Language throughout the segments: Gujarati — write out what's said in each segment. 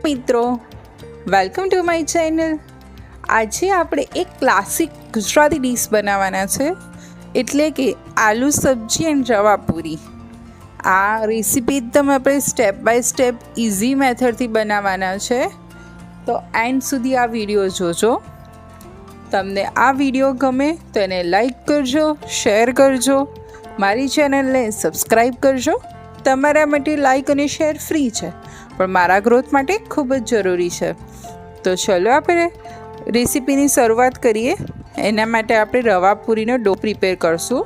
મિત્રો, વેલકમ ટુ માય ચેનલ. આજે આપણે એક ક્લાસિક ગુજરાતી ડીશ બનાવવાના છે, એટલે કે આલુ સબ્જી એન્ડ રવા પૂરી. આ રેસીપી એકદમ આપણે સ્ટેપ બાય સ્ટેપ ઇઝી મેથડથી બનાવવાના છે, તો એન્ડ સુધી આ વિડીયો જોજો. તમને આ વિડીયો ગમે તો એને લાઈક કરજો, શેર કરજો, મારી ચેનલને સબસ્ક્રાઈબ કરજો. તમારા માટે લાઈક અને શેર ફ્રી છે, પણ મારા ગ્રોથ માટે ખૂબ જ જરૂરી છે. તો ચલો આપણે રેસીપીની શરૂઆત કરીએ. એના માટે આપણે રવા પૂરીનો ડો પ્રિપેર કરશું.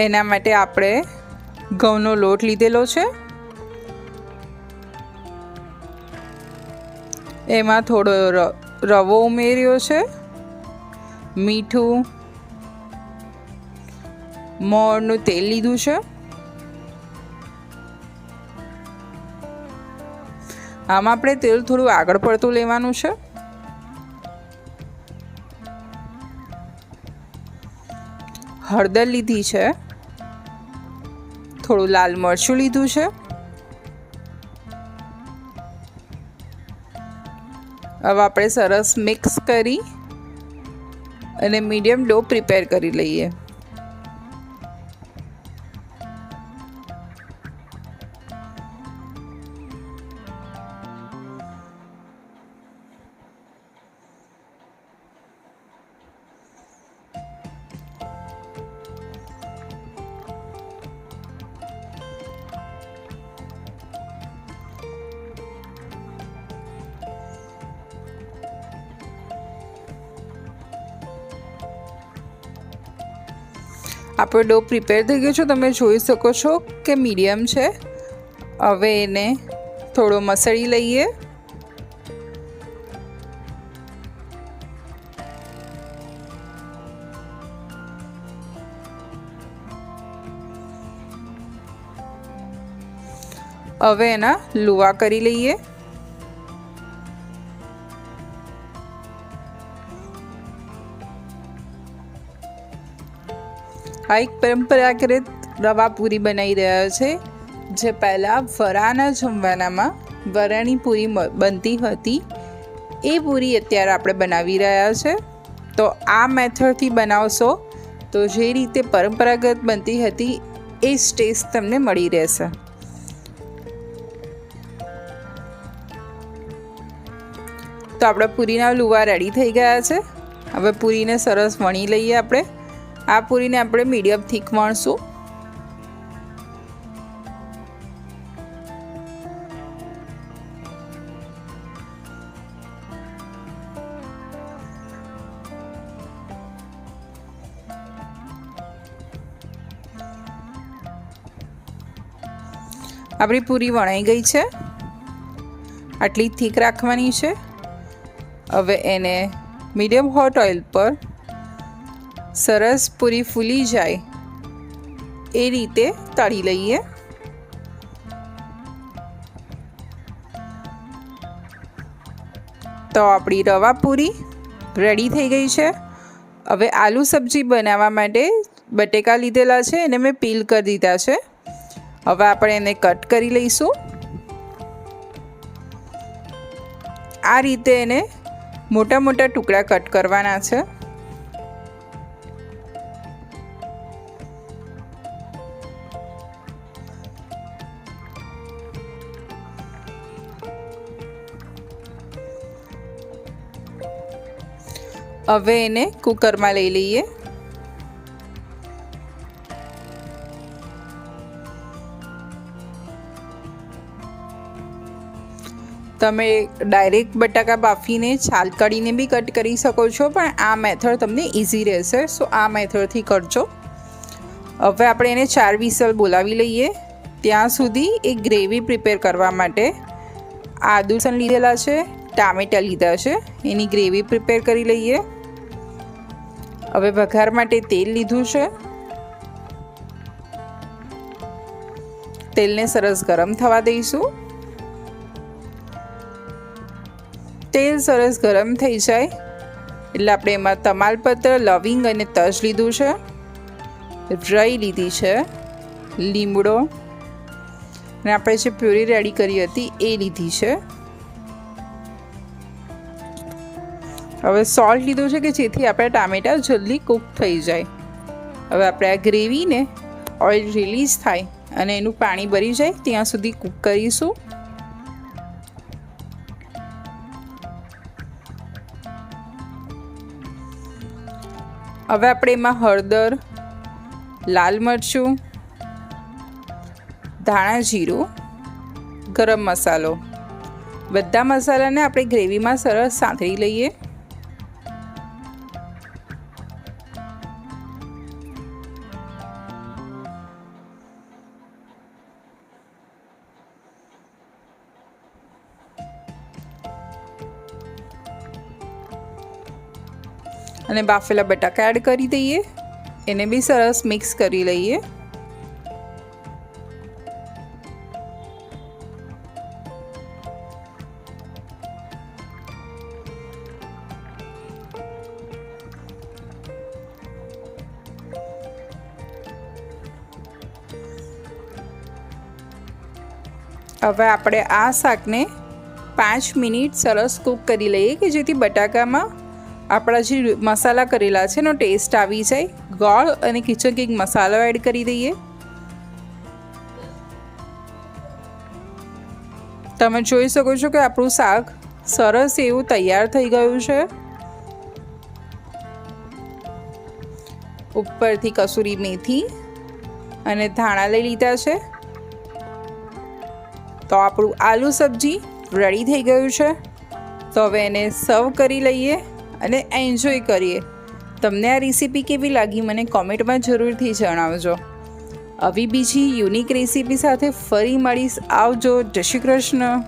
એના માટે આપણે ઘઉંનો લોટ લીધેલો છે. એમાં થોડો રવો ઉમેર્યો છે, મીઠું, મોળનું તેલ લીધું છે. આમાં આપણે તેલ થોડું આગળ પડતું લેવાનું છે. હળદર લીધી છે, થોડું લાલ મરચું લીધું છે. હવે આપણે સરસ મિક્સ કરી અને મીડિયમ ડો પ્રિપેર કરી લઈએ. આપણો ડો પ્રિપેર થઈ ગયો છે, તમે જોઈ શકો છો કે મીડિયમ છે. હવે એને થોડો મસળી લઈએ. હવે એના લુવા કરી લઈએ. આ એક પરંપરાગત રવા પૂરી બનાવી રહ્યા છે, જે પહેલાં વરાના જમવાનામાં વરાની પૂરી બનતી હતી. એ પૂરી અત્યારે આપણે બનાવી રહ્યા છે. તો આ મેથડથી બનાવશો તો જે રીતે પરંપરાગત બનતી હતી એ જ ટેસ્ટ તમને મળી રહેશે. તો આપણા પૂરીના લુવા રેડી થઈ ગયા છે. હવે પૂરીને સરસ વણી લઈએ. આ પૂરીને આપણે મીડિયમ થીક વણશું. આપણી પૂરી વણાઈ ગઈ છે. આટલી થીક રાખવાની છે. હવે એને મીડિયમ હોટ ઓઇલ પર સરસ પૂરી ફૂલી જાય એ રીતે તળી લઈએ. તો આપણી રવા પૂરી રેડી થઈ ગઈ છે. હવે આલુ સબ્જી બનાવવા માટે બટેકા લીધેલા છે, એને મેં પીલ કરી દીધા છે. હવે આપણે એને કટ કરી લઈશું. આ રીતે એને મોટા મોટા ટુકડા કટ કરવાના છે. હવે એને કુકરમાં લઈ લઈએ. તમે ડાયરેક્ટ બટાકા બાફીને છાલ કાઢીને બી કટ કરી શકો છો, પણ આ મેથડ તમને ઇઝી રહેશે, સો આ મેથડથી કરજો. હવે આપણે એને 4 વિસલ બોલાવી લઈએ. ત્યાં સુધી એક ગ્રેવી પ્રિપેર કરવા માટે આદુ લસણ લીધેલા છે, ટામેટાં લીધા છે, એની ગ્રેવી પ્રિપેર કરી લઈએ. હવે વઘાર માટે તેલ લીધું છે. તેલને સરસ ગરમ થવા દઈશું. તેલ સરસ ગરમ થઈ જાય એટલે આપણે એમાં તમાલપત્ર, લવિંગ અને તજ લીધું છે, રાઈ લીધી છે, લીમડો અને આપણે જે પ્યુરી રેડી કરી હતી એ લીધી છે. હવે સોલ્ટ લીધું છે કે જેથી આપણા ટામેટાં જલ્દી કૂક થઈ જાય. હવે આપણે આ ગ્રેવીને ઓઇલ રિલીઝ થાય અને એનું પાણી ભરી જાય ત્યાં સુધી કૂક કરીશું. હવે આપણે એમાં હળદર, લાલ મરચું, ધાણા જીરું, ગરમ મસાલો બધા મસાલાને આપણે ગ્રેવીમાં સરસ સાંતળી લઈએ. અને બાફેલા બટાકા એડ કરી દઈએ. એને બી સરસ મિક્સ કરી લઈએ. હવે આપણે આ શાકને 5 મિનિટ સરસ કૂક કરી લઈએ કે જેથી બટાકામાં આપણા જે મસાલા કરેલા છે એનો ટેસ્ટ આવી જાય. ગોળ અને કિચન કિંગ મસાલો એડ કરી દઈએ. તમે જોઈ શકો છો કે આપણું શાક સરસ એવું તૈયાર થઈ ગયું છે. ઉપરથી કસૂરી મેથી અને ધાણા લઈ લીધા છે. તો આપણું આલુ સબ્જી રેડી થઈ ગયું છે. તો હવે એને સર્વ કરી લઈએ અને એન્જોય કરીએ. તમને આ રેસીપી કેવી લાગી મને કોમેન્ટમાં જરૂરથી જણાવજો. આવી બીજી યુનિક રેસીપી સાથે ફરી મળીશ. આવજો. જય શ્રી કૃષ્ણ.